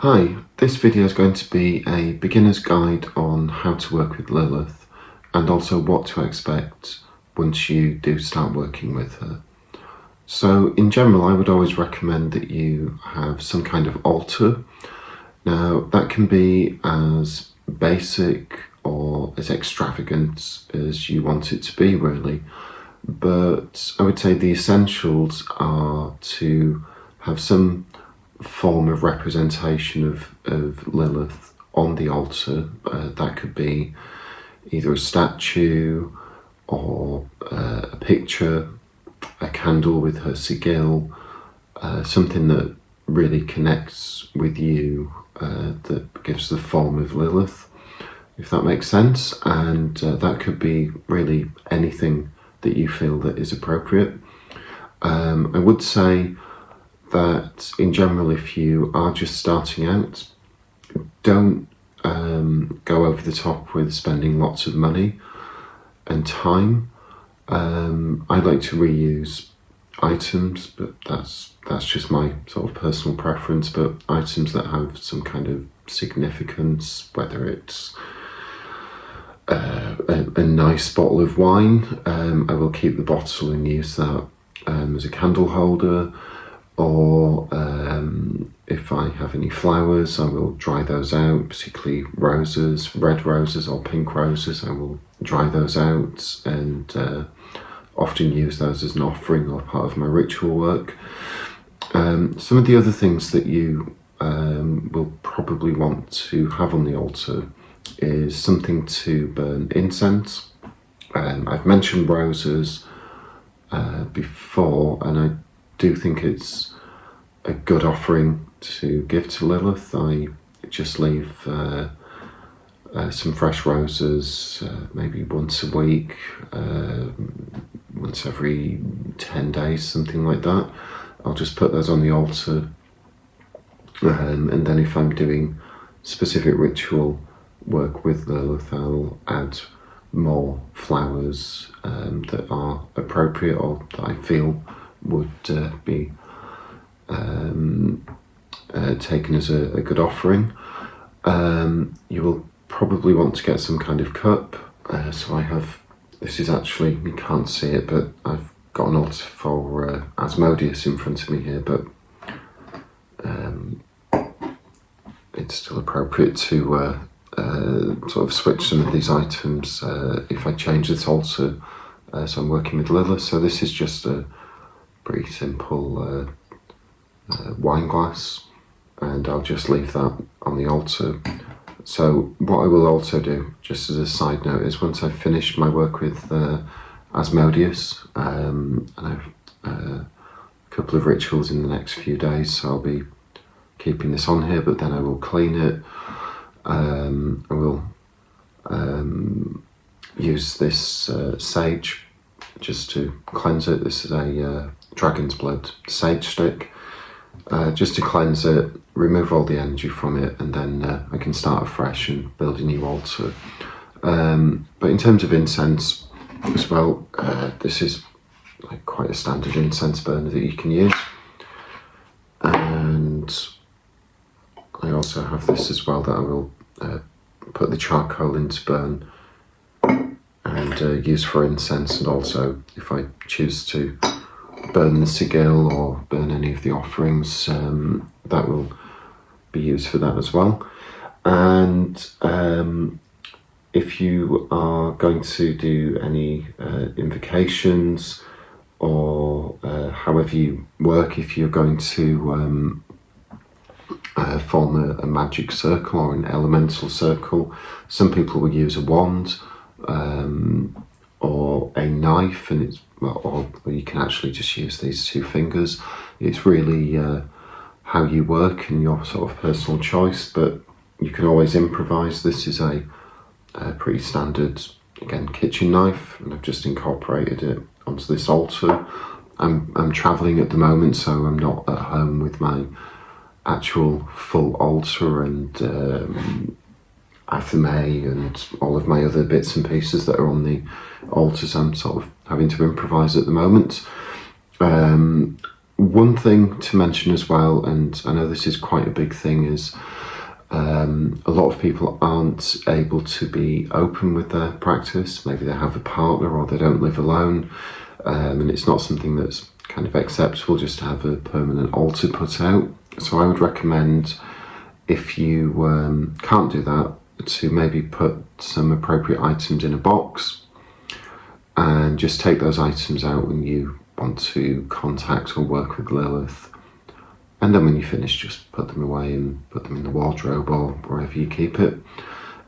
Hi, this video is going to be a beginner's guide on how to work with Lilith and also what to expect once you do start working with her. So in general, I would always recommend that you have some kind of altar. Now that can be as basic or as extravagant as you want it to be, really, but I would say the essentials are to have some form of representation of Lilith on the altar. That could be either a statue or a picture, a candle with her sigil, something that really connects with you, that gives the form of Lilith, if that makes sense. And that could be really anything that you feel that is appropriate. I would say that in general, if you are just starting out, don't go over the top with spending lots of money and time. I like to reuse items, but that's just my sort of personal preference, but items that have some kind of significance, whether it's a nice bottle of wine, I will keep the bottle and use that as a candle holder. Or if I have any flowers, I will dry those out, particularly roses, red roses or pink roses. I will dry those out and often use those as an offering or part of my ritual work. Some of the other things that you will probably want to have on the altar is something to burn incense. I've mentioned roses before, and I do think it's a good offering to give to Lilith. I just leave some fresh roses, maybe once a week, once every 10 days, something like that. I'll just put those on the altar, and then if I'm doing specific ritual work with Lilith, I'll add more flowers that are appropriate or that I feel would be taken as a good offering. You will probably want to get some kind of cup. So I have, this is actually, you can't see it, but I've got an altar for Asmodeus in front of me here, but it's still appropriate to sort of switch some of these items if I change this altar. So I'm working with Lilith, so this is just a pretty simple wine glass, and I'll just leave that on the altar. So what I will also do, just as a side note, is once I've finished my work with Asmodeus, and I've a couple of rituals in the next few days, so I'll be keeping this on here, but then I will clean it. I will use this sage just to cleanse it. This is a dragon's blood sage stick, just to cleanse it, remove all the energy from it, and then I can start afresh and build a new altar. But in terms of incense as well, this is like quite a standard incense burner that you can use. And I also have this as well that I will put the charcoal in to burn and use for incense, and also if I choose to burn the sigil or burn any of the offerings, that will be used for that as well. And if you are going to do any invocations or however you work, if you're going to form a magic circle or an elemental circle, some people will use a wand or a knife, and it's or you can actually just use these two fingers. It's really how you work and your sort of personal choice, but you can always improvise. This is a pretty standard, again, kitchen knife, and I've just incorporated it onto this altar. I'm traveling at the moment, so I'm not at home with my actual full altar and athame and all of my other bits and pieces that are on the altars. I'm sort of having to improvise at the moment. One thing to mention as well, and I know this is quite a big thing, is a lot of people aren't able to be open with their practice. Maybe they have a partner or they don't live alone, and it's not something that's kind of acceptable just to have a permanent altar put out. So I would recommend, if you can't do that, to maybe put some appropriate items in a box and just take those items out when you want to contact or work with Lilith. And then when you finish, just put them away and put them in the wardrobe or wherever you keep it.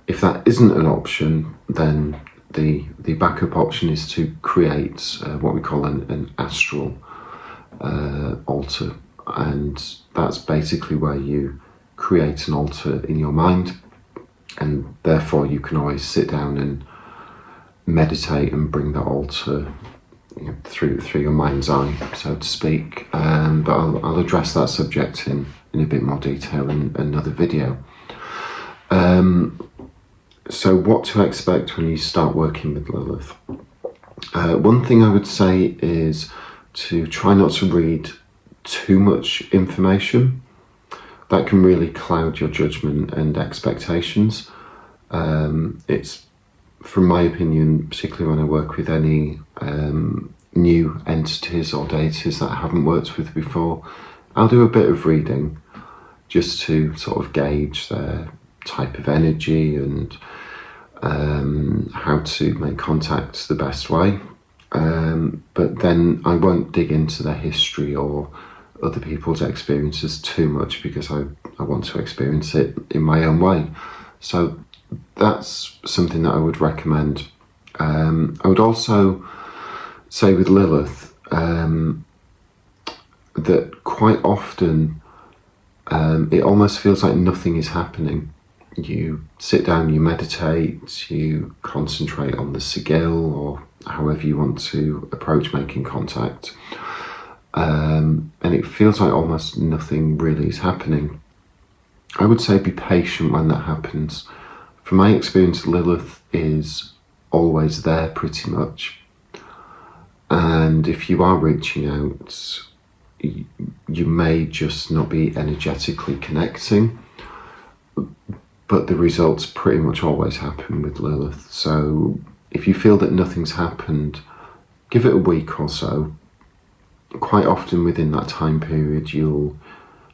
If that isn't an option, then the backup option is to create what we call an astral altar. And that's basically where you create an altar in your mind, and therefore you can always sit down and meditate and bring that altar through your mind's eye, so to speak. But I'll address that subject in a bit more detail in another video. So what to expect when you start working with Lilith? One thing I would say is to try not to read too much information. That can really cloud your judgment and expectations. It's, from my opinion, particularly when I work with any new entities or deities that I haven't worked with before, I'll do a bit of reading just to sort of gauge their type of energy and how to make contact the best way. But then I won't dig into their history or other people's experiences too much, because I want to experience it in my own way. So that's something that I would recommend. I would also say with Lilith that quite often it almost feels like nothing is happening. You sit down, you meditate, you concentrate on the sigil or however you want to approach making contact, and it feels like almost nothing really is happening. I would say be patient when that happens. From my experience, Lilith is always there pretty much. And if you are reaching out, you may just not be energetically connecting, but the results pretty much always happen with Lilith. So if you feel that nothing's happened, give it a week or so. Quite often within that time period, you'll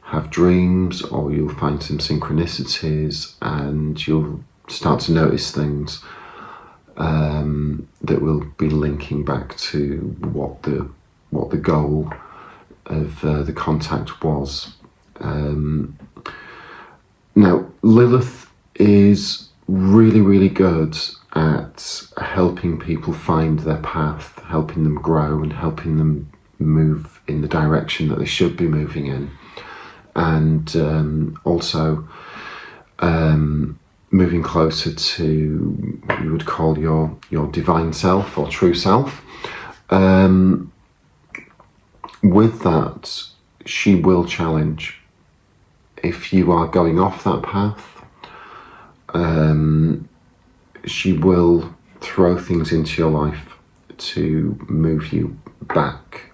have dreams or you'll find some synchronicities, and you'll start to notice things that will be linking back to what the goal of the contact was. Now, Lilith is really, really good at helping people find their path, helping them grow and helping them move in the direction that they should be moving in, and also moving closer to what you would call your divine self or true self. With that, she will challenge. If you are going off that path, she will throw things into your life to move you back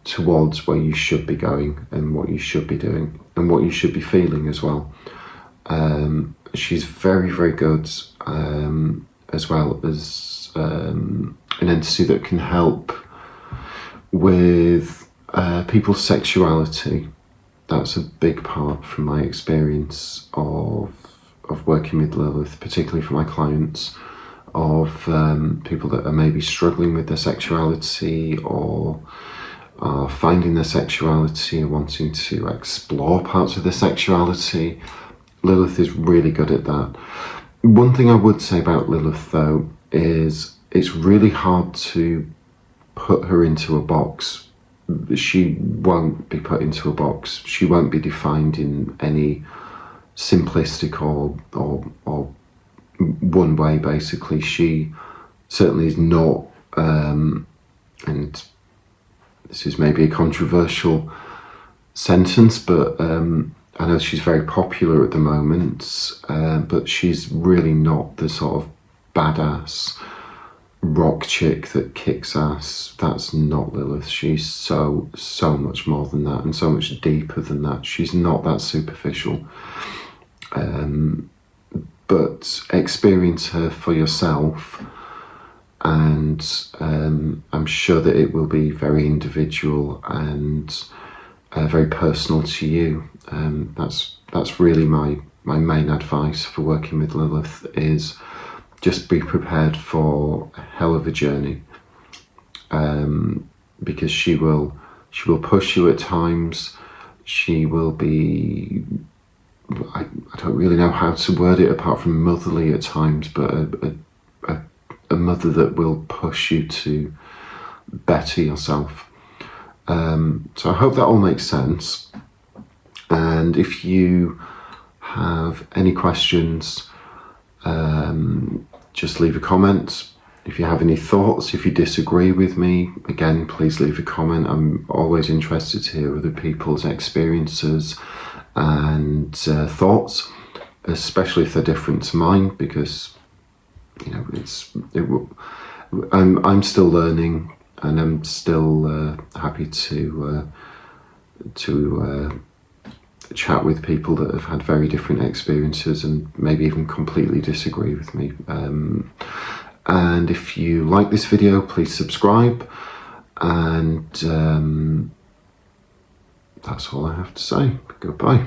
towards where you should be going and what you should be doing and what you should be feeling as well. She's very, very good, as well as an entity that can help with people's sexuality. That's a big part from my experience of working with Lilith, particularly for my clients, of people that are maybe struggling with their sexuality or are finding their sexuality and wanting to explore parts of their sexuality. Lilith is really good at that. One thing I would say about Lilith, though, is it's really hard to put her into a box. She won't be put into a box. She won't be defined in any simplistic or one way, basically. She certainly is not, and this is maybe a controversial sentence, but I know she's very popular at the moment, but she's really not the sort of badass, rock chick that kicks ass. That's not Lilith. She's so much more than that, and so much deeper than that. She's not that superficial. But experience her for yourself, and I'm sure that it will be very individual and very personal to you. That's really my main advice for working with Lilith, is just be prepared for a hell of a journey, because she will push you at times. She will be, I don't really know how to word it apart from motherly at times, but a mother that will push you to better yourself. So I hope that all makes sense. And if you have any questions, just leave a comment. If you have any thoughts, if you disagree with me, again, please leave a comment. I'm always interested to hear other people's experiences and thoughts, especially if they're different to mine, because I'm still learning, and I'm still happy to chat with people that have had very different experiences and maybe even completely disagree with me. And if you like this video, please subscribe, and that's all I have to say. Goodbye.